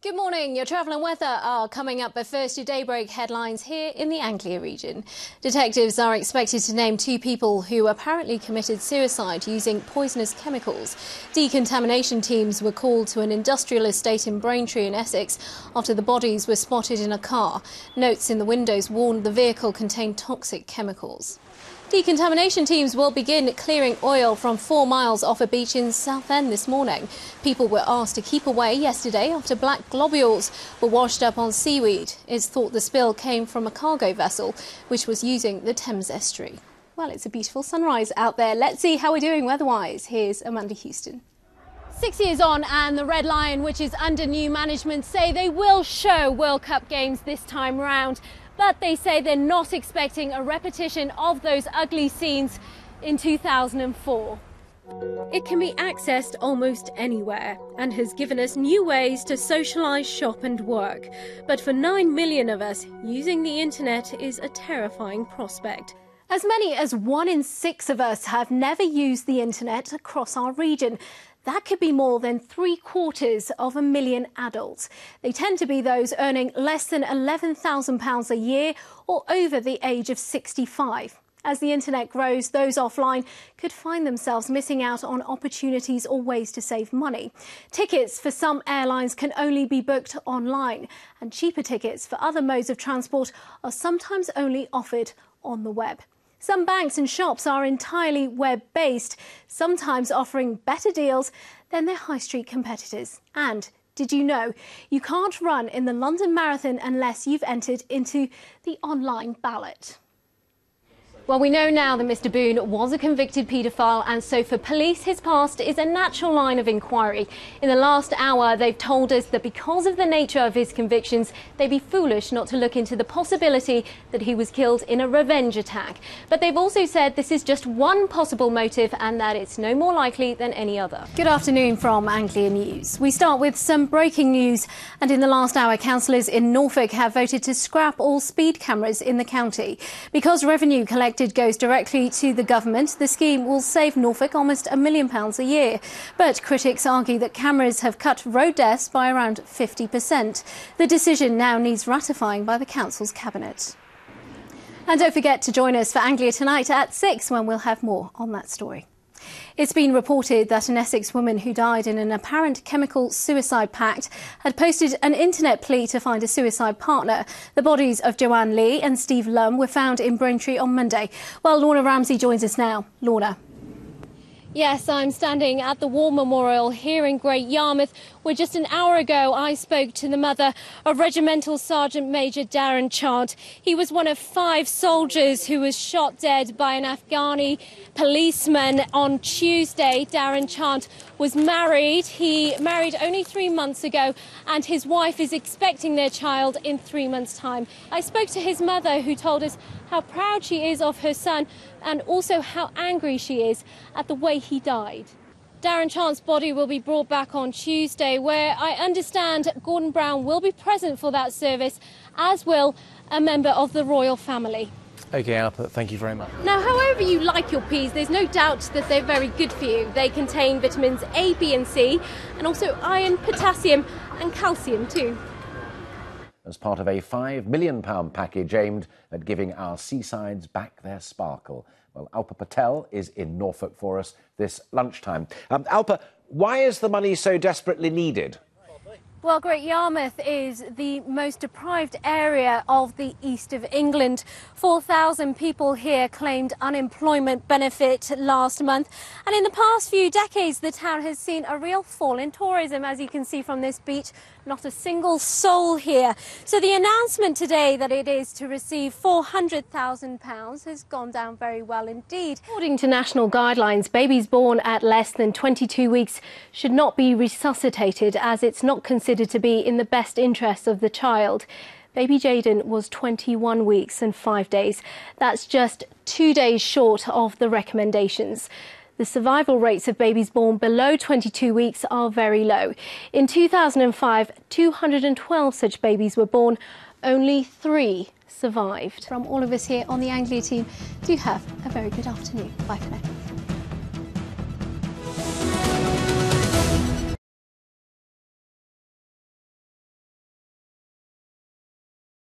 Good morning. Your travel and weather are coming up, but first your daybreak headlines here in the Anglia region. Detectives are expected to name 2 people who apparently committed suicide using poisonous chemicals. Decontamination teams were called to an industrial estate in Braintree in Essex after the bodies were spotted in a car. Notes in the windows warned the vehicle contained toxic chemicals. Decontamination teams will begin clearing oil from 4 miles off a beach in Southend this morning. People were asked to keep away yesterday after black globules were washed up on seaweed. It's thought the spill came from a cargo vessel which was using the Thames estuary. Well, it's a beautiful sunrise out there. Let's see how we're doing weather-wise. Here's Amanda Houston. 6 years on and the Red Lion, which is under new management, say they will show World Cup games this time round. But they say they're not expecting a repetition of those ugly scenes in 2004. It can be accessed almost anywhere and has given us new ways to socialise, shop and work. But for 9 million of us, using the internet is a terrifying prospect. As many as 1 in 6 of us have never used the internet across our region. That could be more than 750,000 adults. They tend to be those earning less than £11,000 a year or over the age of 65. As the internet grows, those offline could find themselves missing out on opportunities or ways to save money. Tickets for some airlines can only be booked online, and cheaper tickets for other modes of transport are sometimes only offered on the web. Some banks and shops are entirely web-based, sometimes offering better deals than their high street competitors. And did you know you can't run in the London Marathon unless you've entered into the online ballot? Well, we know now that Mr. Boone was a convicted paedophile, and so for police, his past is a natural line of inquiry. In the last hour, they've told us that because of the nature of his convictions, they'd be foolish not to look into the possibility that he was killed in a revenge attack. But they've also said this is just one possible motive and that it's no more likely than any other. Good afternoon from Anglia News. We start with some breaking news, and in the last hour, councillors in Norfolk have voted to scrap all speed cameras in the county. Because revenue collected goes directly to the government, the scheme will save Norfolk almost £1 million a year. But critics argue that cameras have cut road deaths by around 50%. The decision now needs ratifying by the council's cabinet. And don't forget to join us for Anglia Tonight at 6 when we'll have more on that story. It's been reported that an Essex woman who died in an apparent chemical suicide pact had posted an internet plea to find a suicide partner. The bodies of Joanne Lee and Steve Lum were found in Braintree on Monday. Well, Lorna Ramsey joins us now. Lorna. Yes, I'm standing at the War Memorial here in Great Yarmouth, where just an hour ago I spoke to the mother of Regimental Sergeant Major Darren Chant. He was one of 5 soldiers who was shot dead by an Afghani policeman on Tuesday. Darren Chant was married. He married only 3 months ago, and his wife is expecting their child in 3 months' time. I spoke to his mother, who told us how proud she is of her son and also how angry she is at the way he died. Darren Chant's body will be brought back on Tuesday, where I understand Gordon Brown will be present for that service, as will a member of the royal family. OK, Alpa, thank you very much. Now, however you like your peas, there's no doubt that they're very good for you. They contain vitamins A, B and C, and also iron, potassium and calcium too. As part of a £5 million package aimed at giving our seasides back their sparkle. Well, Alpa Patel is in Norfolk for us this lunchtime. Alpa, why is the money so desperately needed? Well, Great Yarmouth is the most deprived area of the east of England. 4,000 people here claimed unemployment benefit last month. And in the past few decades, the town has seen a real fall in tourism, as you can see from this beach. Not a single soul here. So the announcement today that it is to receive £400,000 has gone down very well indeed. According to national guidelines, babies born at less than 22 weeks should not be resuscitated, as it's not considered to be in the best interests of the child. Baby Jaden was 21 weeks and 5 days. That's just 2 days short of the recommendations. The survival rates of babies born below 22 weeks are very low. In 2005, 212 such babies were born. Only 3 survived. From all of us here on the Anglia team, do have a very good afternoon. Bye for now.